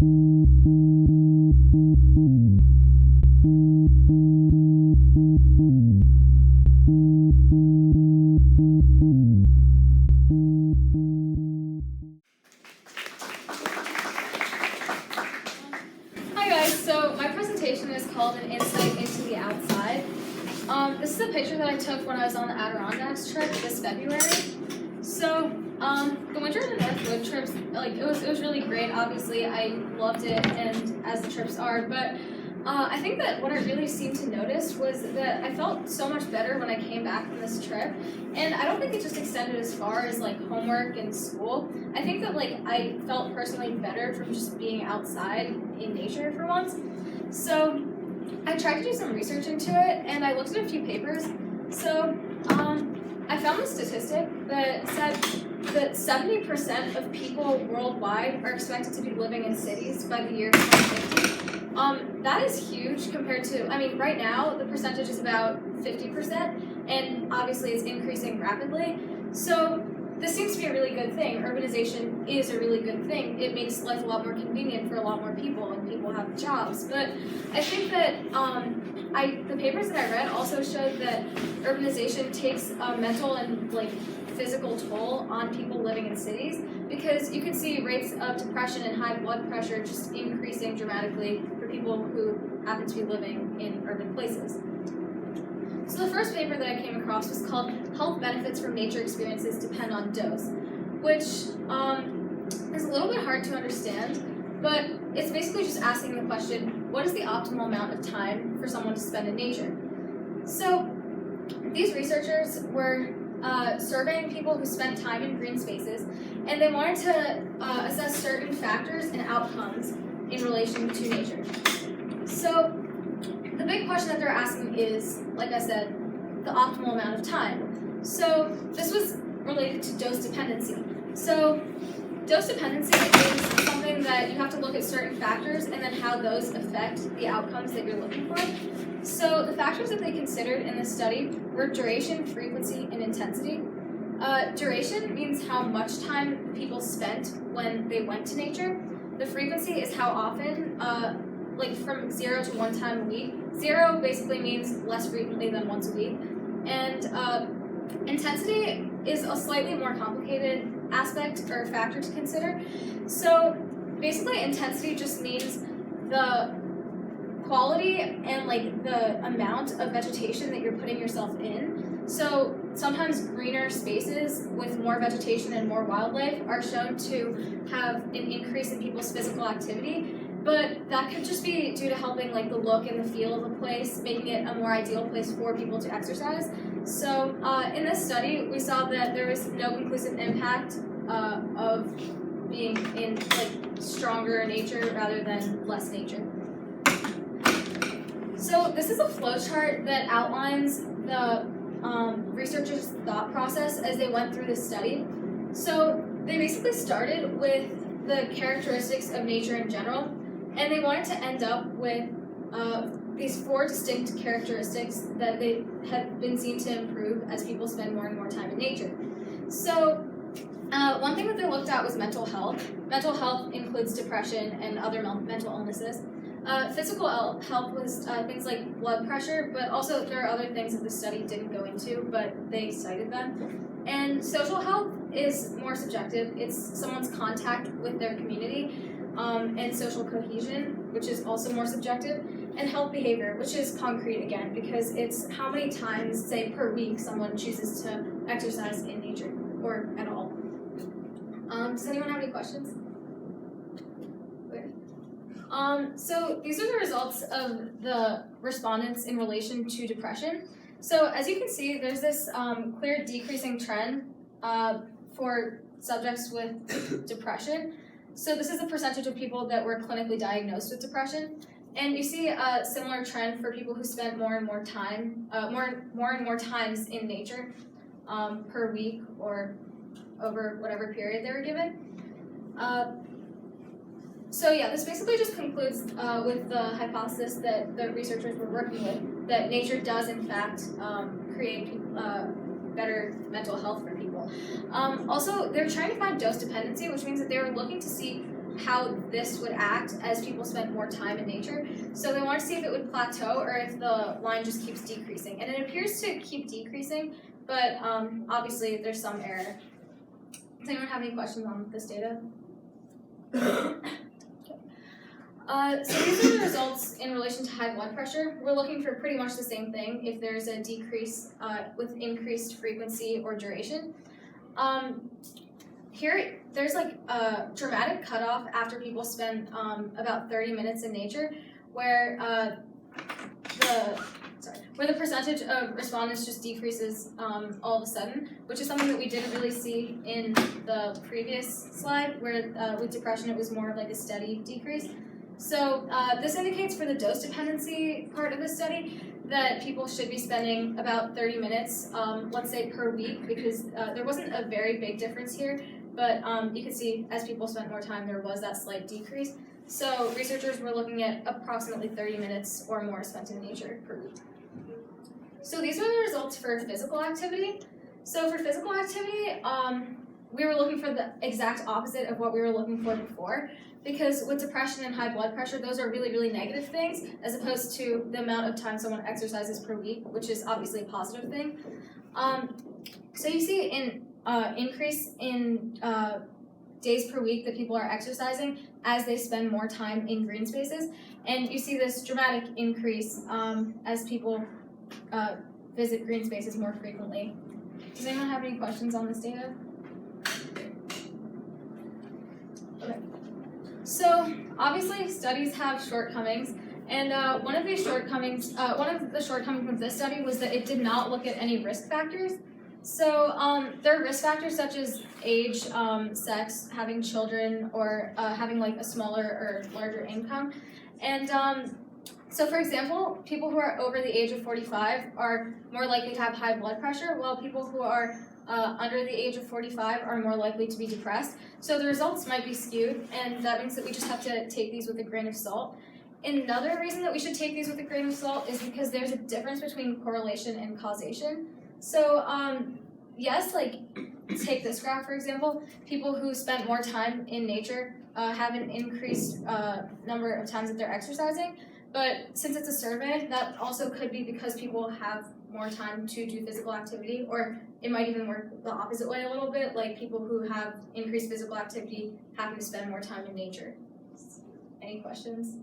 Hi guys, so my presentation is called An Insight into the Outside. This is a picture that I took when I was on the Adirondacks trip this February. So the Winter in the North Wood trips, it was really great. Obviously, I loved it, and as the trips are, but I think that what I really seemed to notice was that I felt so much better when I came back from this trip, and I don't think it just extended as far as homework and school. I think that I felt personally better from just being outside in nature for once. So I tried to do some research into it, and I looked at a few papers. So I found a statistic that said that 70% of people worldwide are expected to be living in cities by the year 2050. That is huge compared to, right now the percentage is about 50%, and obviously it's increasing rapidly. So this seems to be a really good thing. Urbanization is a really good thing. It makes life a lot more convenient for a lot more people, and people have jobs. But I think that the papers that I read also showed that urbanization takes a mental and physical toll on people living in cities, because you can see rates of depression and high blood pressure just increasing dramatically for people who happen to be living in urban places. So the first paper that I came across was called Health Benefits from Nature Experiences Depend on Dose, which is a little bit hard to understand, but it's basically just asking the question, what is the optimal amount of time for someone to spend in nature? So these researchers were surveying people who spent time in green spaces, and they wanted to assess certain factors and outcomes in relation to nature. So the big question that they're asking is, like I said, the optimal amount of time. So this was related to dose dependency. So dose dependency is something that you have to look at certain factors and then how those affect the outcomes that you're looking for. So the factors that they considered in this study were duration, frequency, and intensity. Duration means how much time people spent when they went to nature. The frequency is how often, from 0 to 1 time a week. 0 basically means less frequently than once a week. And intensity is a slightly more complicated aspect or factor to consider. So basically intensity just means the quality and the amount of vegetation that you're putting yourself in. So sometimes greener spaces with more vegetation and more wildlife are shown to have an increase in people's physical activity, but that could just be due to helping the look and the feel of a place, making it a more ideal place for people to exercise. So in this study, we saw that there was no conclusive impact of being in stronger nature rather than less nature. So this is a flowchart that outlines the researchers' thought process as they went through this study. So they basically started with the characteristics of nature in general, and they wanted to end up with these 4 distinct characteristics that they have been seen to improve as people spend more and more time in nature. So one thing that they looked at was mental health. Mental health includes depression and other mental illnesses. Physical health was things like blood pressure, but also there are other things that the study didn't go into, but they cited them. And social health is more subjective. It's someone's contact with their community, and social cohesion, which is also more subjective, and health behavior, which is concrete again, because it's how many times, say, per week someone chooses to exercise in nature, or at all. Does anyone have any questions? So these are the results of the respondents in relation to depression. So as you can see, there's this clear decreasing trend for subjects with depression. So this is the percentage of people that were clinically diagnosed with depression. And you see a similar trend for people who spent more and more time, more and more times in nature per week or over whatever period they were given. So yeah, this basically just concludes with the hypothesis that the researchers were working with, that nature does in fact create better mental health for people. Also, they're trying to find dose dependency, which means that they were looking to see how this would act as people spent more time in nature. So they wanted to see if it would plateau or if the line just keeps decreasing. And it appears to keep decreasing, but obviously there's some error. Does anyone have any questions on this data? So these are the results in relation to high blood pressure. We're looking for pretty much the same thing if there's a decrease with increased frequency or duration. Here, there's like a dramatic cutoff after people spend about 30 minutes in nature, where the percentage of respondents just decreases all of a sudden, which is something that we didn't really see in the previous slide, where with depression it was more of like a steady decrease. So this indicates for the dose dependency part of the study that people should be spending about 30 minutes, let's say per week, because there wasn't a very big difference here, but you can see as people spent more time there was that slight decrease. So researchers were looking at approximately 30 minutes or more spent in nature per week. So these are the results for physical activity. So for physical activity, we were looking for the exact opposite of what we were looking for before, because with depression and high blood pressure, those are really, really negative things, as opposed to the amount of time someone exercises per week, which is obviously a positive thing. So you see an increase in days per week that people are exercising as they spend more time in green spaces, and you see this dramatic increase as people visit green spaces more frequently. Does anyone have any questions on this data? Okay. So obviously studies have shortcomings, and one of the shortcomings of this study was that it did not look at any risk factors. So there are risk factors such as age, sex, having children, or having like a smaller or larger income. And so for example, people who are over the age of 45 are more likely to have high blood pressure, while people who are under the age of 45 are more likely to be depressed. So the results might be skewed, and that means that we just have to take these with a grain of salt. Another reason that we should take these with a grain of salt is because there's a difference between correlation and causation. So yes, like take this graph for example, people who spent more time in nature have an increased number of times that they're exercising, but since it's a survey, that also could be because people have more time to do physical activity, or it might even work the opposite way a little bit, like people who have increased physical activity happen to spend more time in nature. Any questions?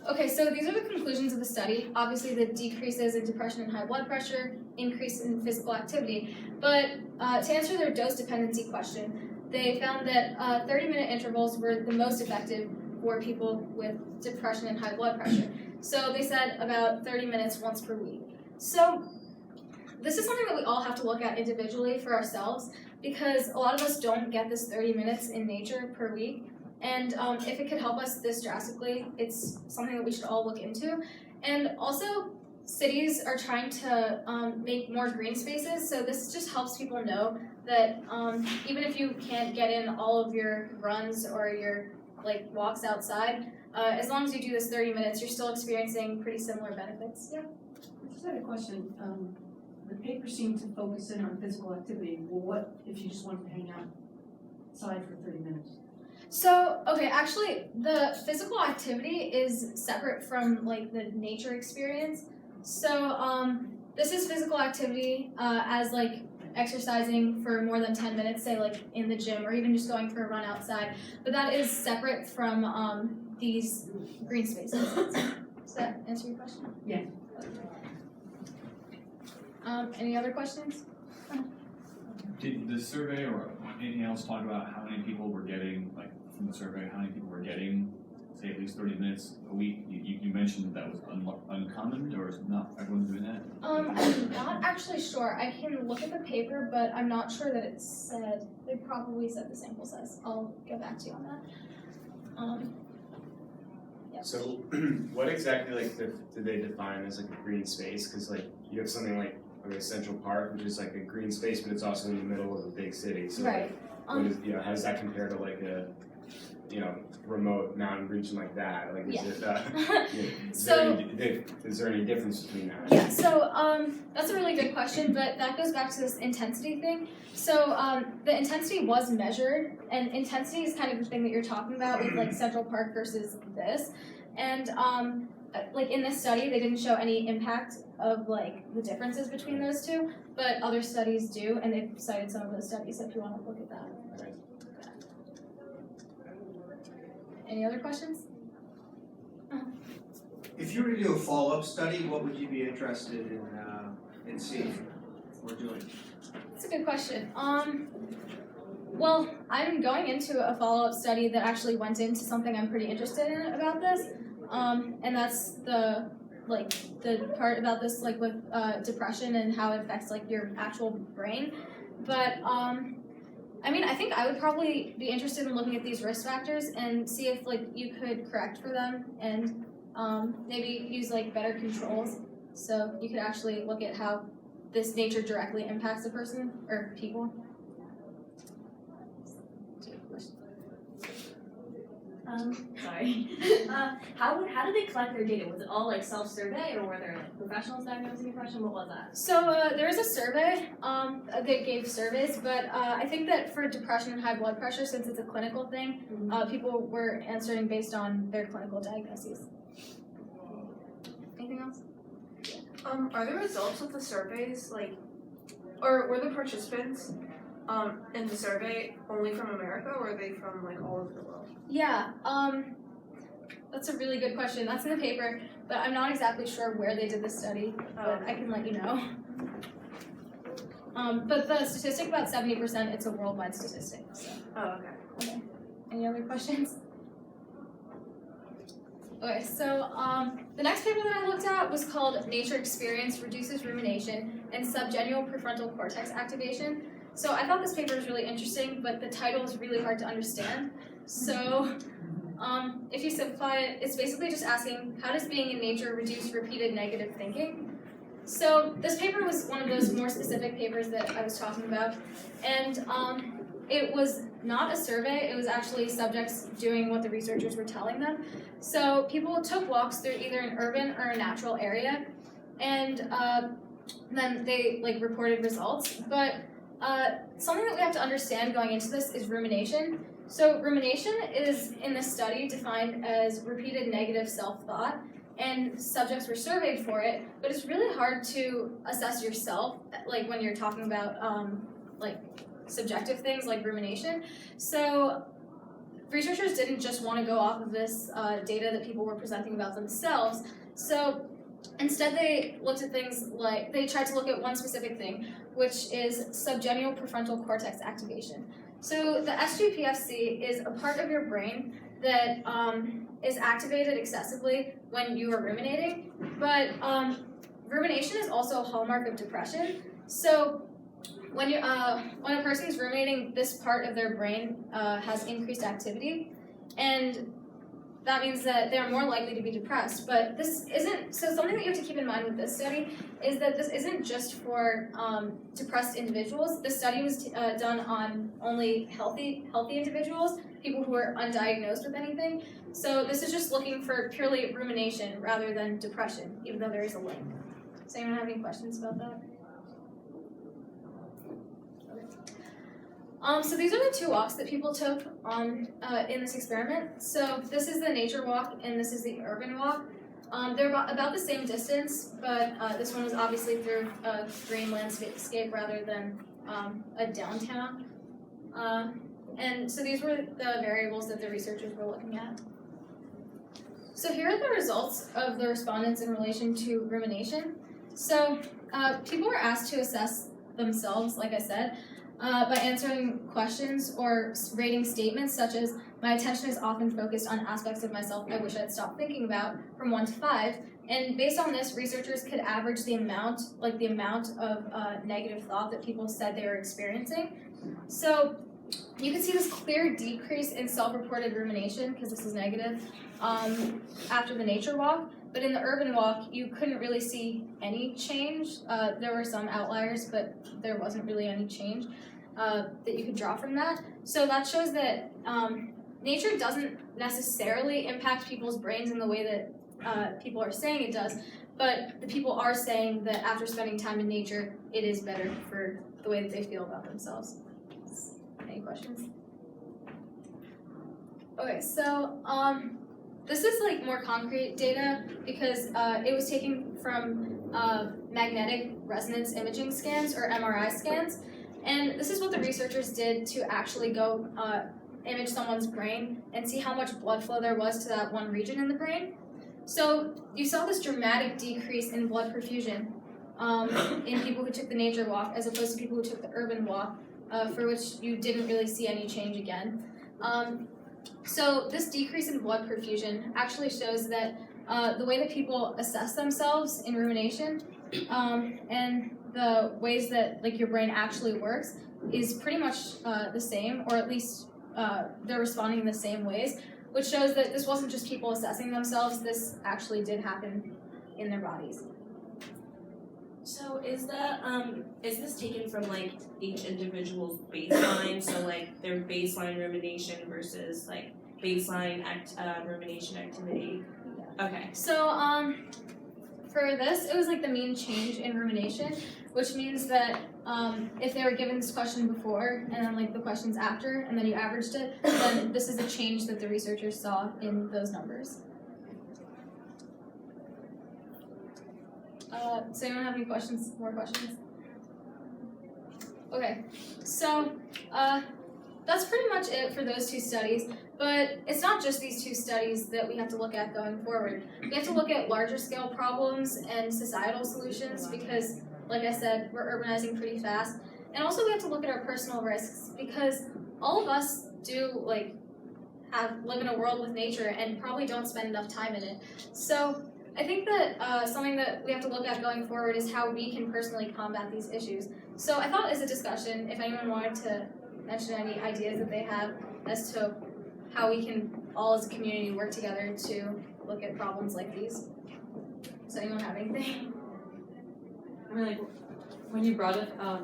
Okay, so these are the conclusions of the study. Obviously the decreases in depression and high blood pressure, increase in physical activity, but to answer their dose dependency question, they found that 30-minute intervals were the most effective for people with depression and high blood pressure. So they said about 30 minutes once per week. So this is something that we all have to look at individually for ourselves, because a lot of us don't get this 30 minutes in nature per week. And if it could help us this drastically, it's something that we should all look into. And also, cities are trying to make more green spaces, so this just helps people know that even if you can't get in all of your runs or your walks outside, as long as you do this 30 minutes, you're still experiencing pretty similar benefits. Yeah? I just had a question. The paper seemed to focus in on physical activity. Well, what if you just wanted to hang outside for 30 minutes? So, okay, actually, the physical activity is separate from the nature experience. So, this is physical activity as exercising for more than 10 minutes, say in the gym, or even just going for a run outside. But that is separate from these green spaces. Does that answer your question? Yeah. Any other questions? Did the survey or anything else talk about how many people were getting, from the survey, how many people were getting, say, at least 30 minutes a week? You mentioned that was uncommon, or is not everyone doing that? I'm not actually sure. I can look at the paper, but I'm not sure that it said. They probably said the sample size. I'll get back to you on that. Yeah. So, what exactly do they define as a green space? Because you have something like Central Park, which is a green space, but it's also in the middle of a big city. So right. What is, you know, how does that compare to like a, you know, remote mountain region like that? Like, is it, is there any difference between that? Yeah, so that's a really good question, but that goes back to this intensity thing. So the intensity was measured, and intensity is kind of the thing that you're talking about with like Central Park versus this. And like in this study, they didn't show any impact of like the differences between those two, but other studies do, and they've cited some of those studies if you want to look at that. Right. Any other questions? If you were to do a follow-up study, what would you be interested in seeing or doing? That's a good question. Well, I'm going into a follow-up study that actually went into something I'm pretty interested in about this, and that's the part about this like with depression and how it affects like your actual brain. But I mean, I think I would probably be interested in looking at these risk factors and see if like you could correct for them and maybe use like better controls, so you could actually look at how this nature directly impacts a person or people. Sorry. How did they collect their data? Was it all like self-survey, or were there like professionals diagnosing depression? What was that? So there was a survey that gave surveys, but I think that for depression and high blood pressure, since it's a clinical thing, people were answering based on their clinical diagnoses. Anything else? Are the results of the surveys or were the participants in the survey only from America, or are they from like all over the world? Yeah, that's a really good question. That's in the paper, but I'm not exactly sure where they did the study, but I can let you know. But the statistic about 70%, it's a worldwide statistic. So. Oh, okay. Any other questions? Okay, so the next paper that I looked at was called Nature Experience Reduces Rumination and Subgenual Prefrontal Cortex Activation. So I thought this paper was really interesting, but the title is really hard to understand. So if you simplify it, it's basically just asking, how does being in nature reduce repeated negative thinking? So this paper was one of those more specific papers that I was talking about, and it was not a survey, it was actually subjects doing what the researchers were telling them. So people took walks through either an urban or a natural area, and then they reported results. But something that we have to understand going into this is rumination. So rumination is, in this study, defined as repeated negative self-thought, and subjects were surveyed for it, but it's really hard to assess yourself, when you're talking about, subjective things like rumination. So researchers didn't just want to go off of this data that people were presenting about themselves. So instead they looked at things like, they tried to look at one specific thing, which is subgenual prefrontal cortex activation. So the SGPFC is a part of your brain that is activated excessively when you are ruminating, but rumination is also a hallmark of depression. So when a person is ruminating, this part of their brain has increased activity, and that means that they're more likely to be depressed. But this isn't, so something that you have to keep in mind with this study is that this isn't just for depressed individuals. The study was done on only healthy individuals, people who are undiagnosed with anything. So this is just looking for purely rumination rather than depression, even though there is a link. Does anyone have any questions about that? So these are the two walks that people took on in this experiment. So this is the nature walk and this is the urban walk. They're about the same distance, but this one was obviously through a green landscape rather than a downtown. And so these were the variables that the researchers were looking at. So here are the results of the respondents in relation to rumination. So people were asked to assess themselves, like I said, by answering questions or rating statements such as, my attention is often focused on aspects of myself I wish I'd stopped thinking about, from 1 to 5. And based on this, researchers could average the amount of negative thought that people said they were experiencing. So you can see this clear decrease in self-reported rumination, because this is negative, after the nature walk. But in the urban walk, you couldn't really see any change. There were some outliers, but there wasn't really any change. that you could draw from that. So that shows that nature doesn't necessarily impact people's brains in the way that people are saying it does, but the people are saying that after spending time in nature, it is better for the way that they feel about themselves. Any questions? Okay, so this is like more concrete data because it was taken from magnetic resonance imaging scans or MRI scans, and this is what the researchers did to actually go image someone's brain and see how much blood flow there was to that one region in the brain. So you saw this dramatic decrease in blood perfusion in people who took the nature walk as opposed to people who took the urban walk, for which you didn't really see any change again. So this decrease in blood perfusion actually shows that the way that people assess themselves in rumination and the ways that like your brain actually works is pretty much the same, or at least they're responding in the same ways, which shows that this wasn't just people assessing themselves, this actually did happen in their bodies. So is this taken from like each individual's baseline? So like their baseline rumination versus like baseline rumination activity? Okay. So for this, it was like the mean change in rumination, which means that if they were given this question before and then like the questions after, and then you averaged it, then this is a change that the researchers saw in those numbers. Does anyone have any questions? More questions? Okay, so that's pretty much it for those two studies. But it's not just these two studies that we have to look at going forward. We have to look at larger scale problems and societal solutions because, like I said, we're urbanizing pretty fast. And also we have to look at our personal risks because all of us do like live in a world with nature and probably don't spend enough time in it. So I think that something that we have to look at going forward is how we can personally combat these issues. So I thought as a discussion, if anyone wanted to mention any ideas that they have as to how we can all as a community work together to look at problems like these. Does anyone have anything? I mean, like, when you brought up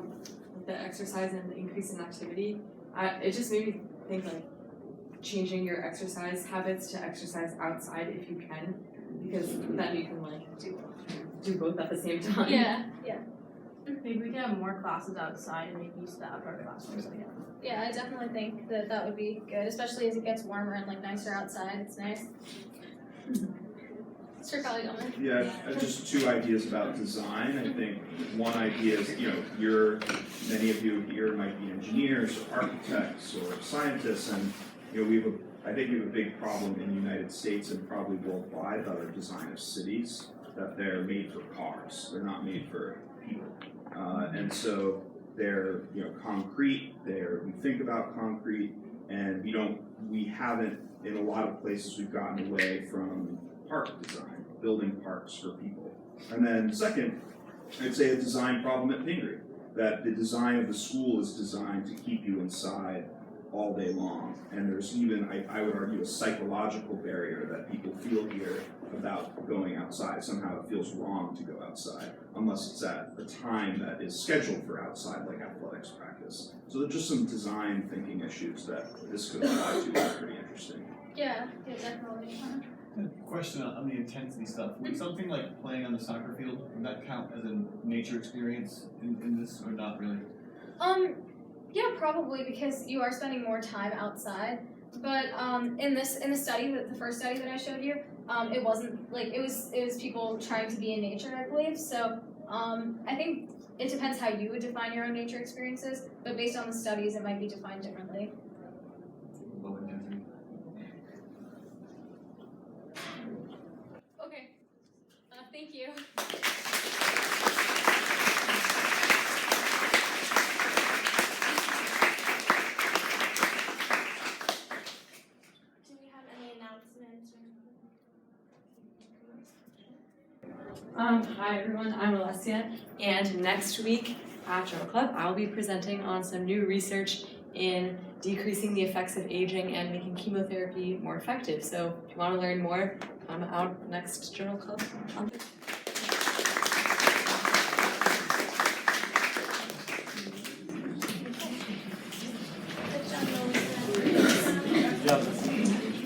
the exercise and the increase in activity, it just made me think, like, changing your exercise habits to exercise outside if you can, because then you can, like, do both at the same time. Yeah. Maybe we can have more classes outside and make use of the outdoor classrooms again. Yeah, I definitely think that that would be good, especially as it gets warmer and like nicer outside. It's nice. Mr. Colleague. Yeah, just two ideas about design. I think one idea is, many of you here might be engineers or architects or scientists, and I think we have a big problem in the United States and probably worldwide about our design of cities, that they're made for cars. They're not made for people. And so they're concrete, we think about concrete, and we haven't, in a lot of places, we've gotten away from park design, building parks for people. And then second, I'd say a design problem at Tungare, that the design of the school is designed to keep you inside all day long. And there's even, I would argue, a psychological barrier that people feel here about going outside. Somehow it feels wrong to go outside, unless it's at a time that is scheduled for outside, like athletics practice. So there's just some design thinking issues that this could apply to that are pretty interesting. Yeah, definitely. Question on the intensity stuff. Would something like playing on the soccer field, would that count as a nature experience in this, or not really? Yeah, probably, because you are spending more time outside. But in the study, the first study that I showed you, it wasn't like it was people trying to be in nature, I believe. So I think it depends how you would define your own nature experiences. But based on the studies, it might be defined differently. Low intensity. Okay. Thank you. Hi everyone, I'm Alessia, and next week at Journal Club, I'll be presenting on some new research in decreasing the effects of aging and making chemotherapy more effective. So if you want to learn more, come out next Journal Club on Thursday.